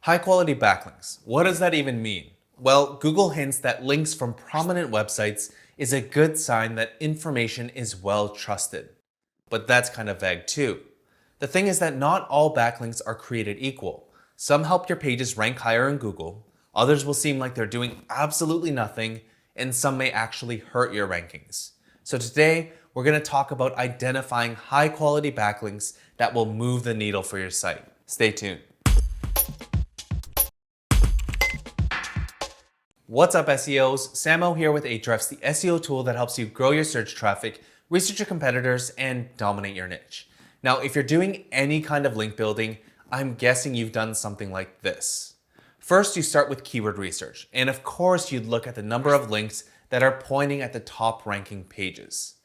High quality backlinks. What does that even mean? Well, Google hints that links from prominent websites is a good sign that information is well trusted. But that's kind of vague too. The thing is that not all backlinks are created equal. Some help your pages rank higher in Google, others will seem like they're doing absolutely nothing, and some may actually hurt your rankings. So today, we're going to talk about identifying high quality backlinks that will move the needle for your site. Stay tuned. What's up SEOs? Samo here with Ahrefs, the SEO tool that helps you grow your search traffic, research your competitors, and dominate your niche. Now, if you're doing any kind of link building, I'm guessing you've done something like this. First, you start with keyword research, and of course, you'd look at the number of links that are pointing at the top ranking pages.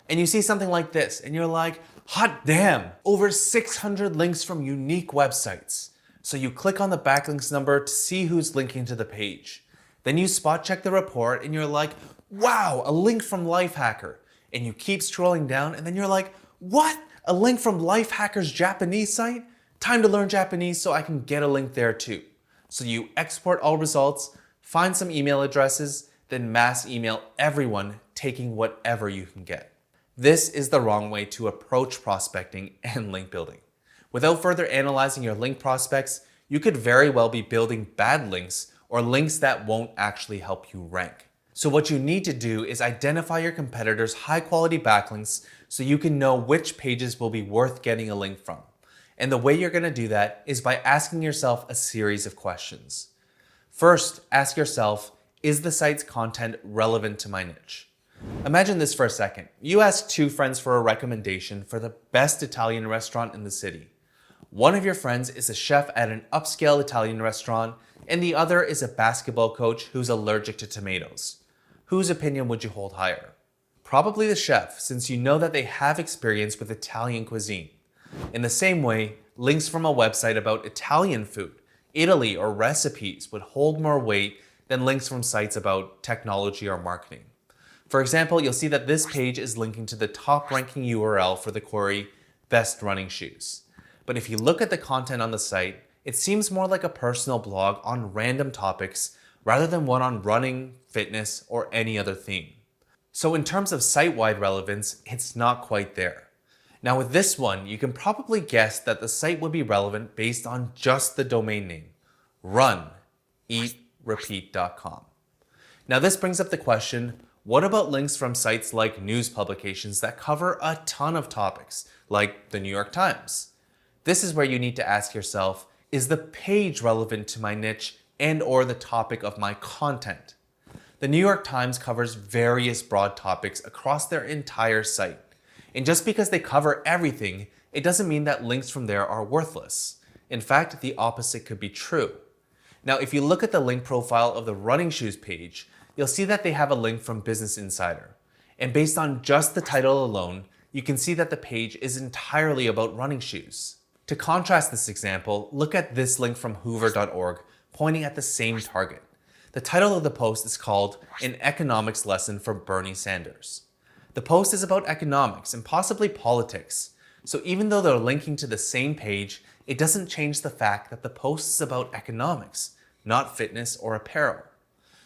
And you see something like this, and you're like, hot damn, over 600 links from unique websites. So you click on the backlinks number to see who's linking to the page. Then you spot check the report and you're like, wow, a link from Lifehacker. And you keep scrolling down and then you're like, what? A link from Lifehacker's Japanese site? Time to learn Japanese so I can get a link there too. So you export all results, find some email addresses, then mass email everyone taking whatever you can get. This is the wrong way to approach prospecting and link building. Without further analyzing your link prospects, you could very well be building bad links or links that won't actually help you rank. So what you need to do is identify your competitors' high quality backlinks so you can know which pages will be worth getting a link from. And the way you're going to do that is by asking yourself a series of questions. First, ask yourself, is the site's content relevant to my niche? Imagine this for a second. You ask two friends for a recommendation for the best Italian restaurant in the city. One of your friends is a chef at an upscale Italian restaurant, and the other is a basketball coach who's allergic to tomatoes. Whose opinion would you hold higher? Probably the chef, since you know that they have experience with Italian cuisine. In the same way, links from a website about Italian food, Italy, or recipes would hold more weight than links from sites about technology or marketing. For example, you'll see that this page is linking to the top ranking URL for the query, best running shoes. But if you look at the content on the site, it seems more like a personal blog on random topics rather than one on running, fitness, or any other theme. So in terms of site-wide relevance, it's not quite there. Now with this one, you can probably guess that the site would be relevant based on just the domain name, runeatrepeat.com. Now this brings up the question, what about links from sites like news publications that cover a ton of topics, like the New York Times? This is where you need to ask yourself, is the page relevant to my niche and or the topic of my content? The New York Times covers various broad topics across their entire site. And just because they cover everything, it doesn't mean that links from there are worthless. In fact, the opposite could be true. Now, if you look at the link profile of the running shoes page, you'll see that they have a link from Business Insider. And based on just the title alone, you can see that the page is entirely about running shoes. To contrast this example, look at this link from hoover.org pointing at the same target. The title of the post is called An Economics Lesson for Bernie Sanders. The post is about economics and possibly politics. So even though they're linking to the same page, it doesn't change the fact that the post is about economics, not fitness or apparel.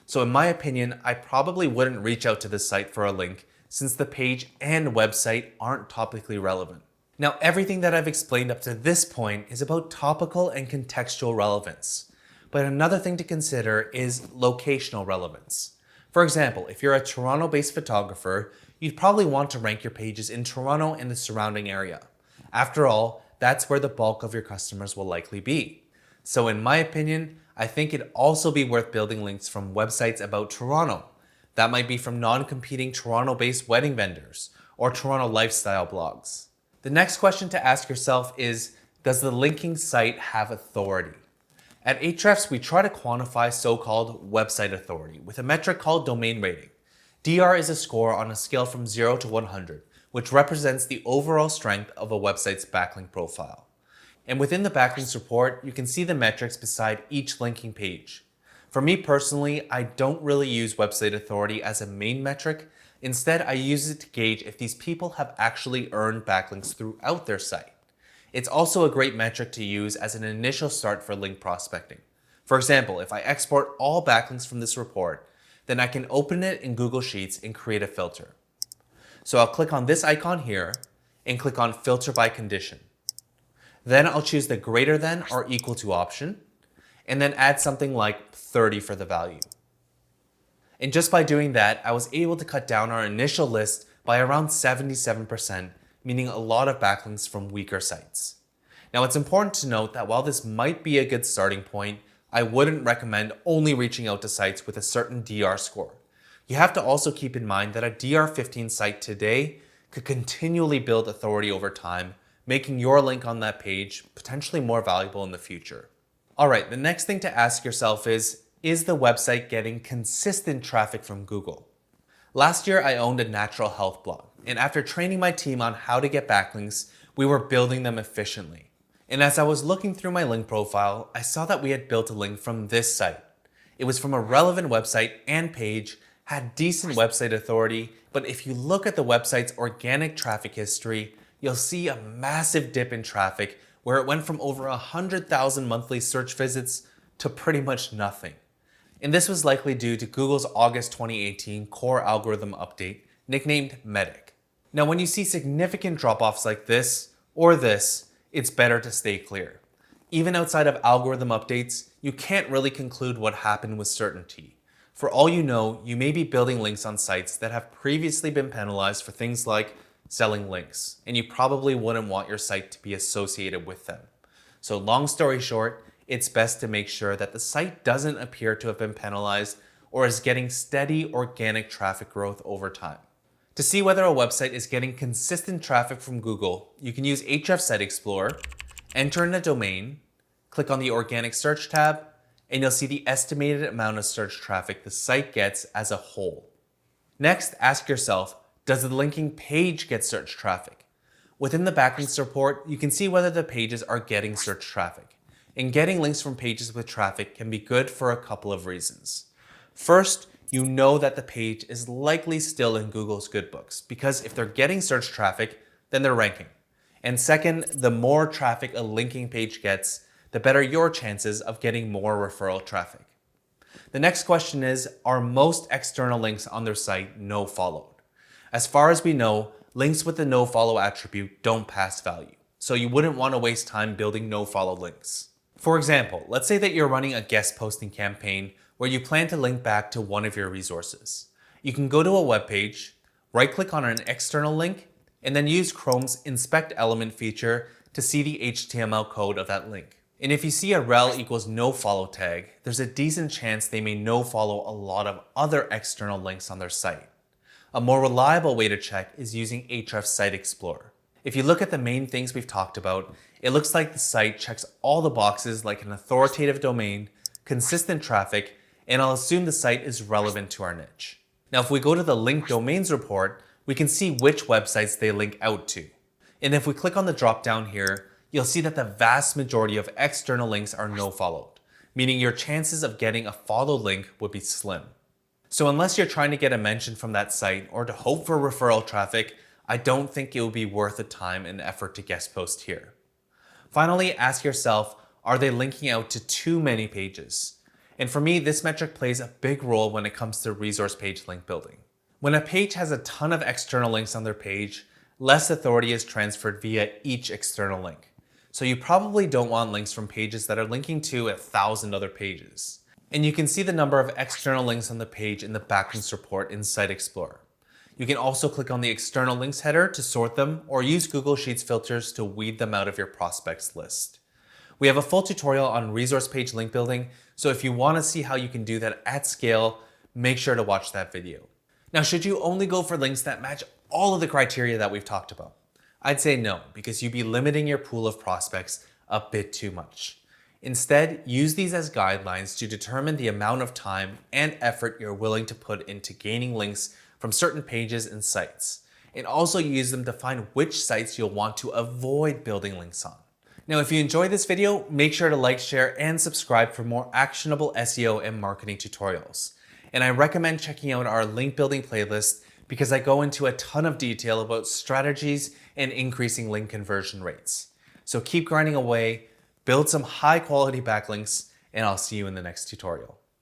So in my opinion, I probably wouldn't reach out to this site for a link since the page and website aren't topically relevant. Now, everything that I've explained up to this point is about topical and contextual relevance. But another thing to consider is locational relevance. For example, if you're a Toronto-based photographer, you'd probably want to rank your pages in Toronto and the surrounding area. After all, that's where the bulk of your customers will likely be. So in my opinion, I think it'd also be worth building links from websites about Toronto. That might be from non-competing Toronto-based wedding vendors or Toronto lifestyle blogs. The next question to ask yourself is, does the linking site have authority? At Ahrefs, we try to quantify so-called website authority with a metric called domain rating. DR is a score on a scale from 0 to 100, which represents the overall strength of a website's backlink profile. And within the backlinks report, you can see the metrics beside each linking page. For me personally, I don't really use website authority as a main metric. Instead, I use it to gauge if these people have actually earned backlinks throughout their site. It's also a great metric to use as an initial start for link prospecting. For example, if I export all backlinks from this report, then I can open it in Google Sheets and create a filter. So I'll click on this icon here and click on Filter by Condition. Then I'll choose the greater than or equal to option, and then add something like 30 for the value. And just by doing that, I was able to cut down our initial list by around 77%, meaning a lot of backlinks from weaker sites. Now it's important to note that while this might be a good starting point, I wouldn't recommend only reaching out to sites with a certain DR score. You have to also keep in mind that a DR15 site today could continually build authority over time, making your link on that page potentially more valuable in the future. Alright, the next thing to ask yourself is the website getting consistent traffic from Google? Last year, I owned a natural health blog, and after training my team on how to get backlinks, we were building them efficiently. And as I was looking through my link profile, I saw that we had built a link from this site. It was from a relevant website and page, had decent website authority, but if you look at the website's organic traffic history, you'll see a massive dip in traffic where it went from over 100,000 monthly search visits to pretty much nothing. And this was likely due to Google's August 2018 core algorithm update, nicknamed Medic. Now, when you see significant drop-offs like this or this, it's better to stay clear. Even outside of algorithm updates, you can't really conclude what happened with certainty. For all you know, you may be building links on sites that have previously been penalized for things like selling links, and you probably wouldn't want your site to be associated with them. So long story short, it's best to make sure that the site doesn't appear to have been penalized or is getting steady organic traffic growth over time. To see whether a website is getting consistent traffic from Google, you can use Ahrefs Site Explorer, enter in a domain, click on the Organic Search tab, and you'll see the estimated amount of search traffic the site gets as a whole. Next, ask yourself, does the linking page get search traffic? Within the Backlinks report, you can see whether the pages are getting search traffic. And getting links from pages with traffic can be good for a couple of reasons. First, you know that the page is likely still in Google's good books, because if they're getting search traffic, then they're ranking. And second, the more traffic a linking page gets, the better your chances of getting more referral traffic. The next question is, are most external links on their site nofollowed? As far as we know, links with the nofollow attribute don't pass value, so you wouldn't want to waste time building nofollow links. For example, let's say that you're running a guest posting campaign where you plan to link back to one of your resources. You can go to a web page, right-click on an external link, and then use Chrome's Inspect Element feature to see the HTML code of that link. And if you see a rel equals nofollow tag, there's a decent chance they may nofollow a lot of other external links on their site. A more reliable way to check is using Ahrefs Site Explorer. If you look at the main things we've talked about, it looks like the site checks all the boxes like an authoritative domain, consistent traffic, and I'll assume the site is relevant to our niche. Now, if we go to the Link Domains report, we can see which websites they link out to. And if we click on the drop down here, you'll see that the vast majority of external links are nofollowed, meaning your chances of getting a follow link would be slim. So unless you're trying to get a mention from that site or to hope for referral traffic, I don't think it will be worth the time and effort to guest post here. Finally, ask yourself, are they linking out to too many pages? And for me, this metric plays a big role when it comes to resource page link building. When a page has a ton of external links on their page, less authority is transferred via each external link. So you probably don't want links from pages that are linking to 1,000 other pages. And you can see the number of external links on the page in the Backlinks report in Site Explorer. You can also click on the external links header to sort them or use Google Sheets filters to weed them out of your prospects list. We have a full tutorial on resource page link building, so if you want to see how you can do that at scale, make sure to watch that video. Now, should you only go for links that match all of the criteria that we've talked about? I'd say no, because you'd be limiting your pool of prospects a bit too much. Instead, use these as guidelines to determine the amount of time and effort you're willing to put into gaining links from certain pages and sites, and also use them to find which sites you'll want to avoid building links on. Now, if you enjoyed this video, make sure to like, share, and subscribe for more actionable SEO and marketing tutorials. And I recommend checking out our link building playlist because I go into a ton of detail about strategies and increasing link conversion rates. So keep grinding away, build some high quality backlinks, and I'll see you in the next tutorial.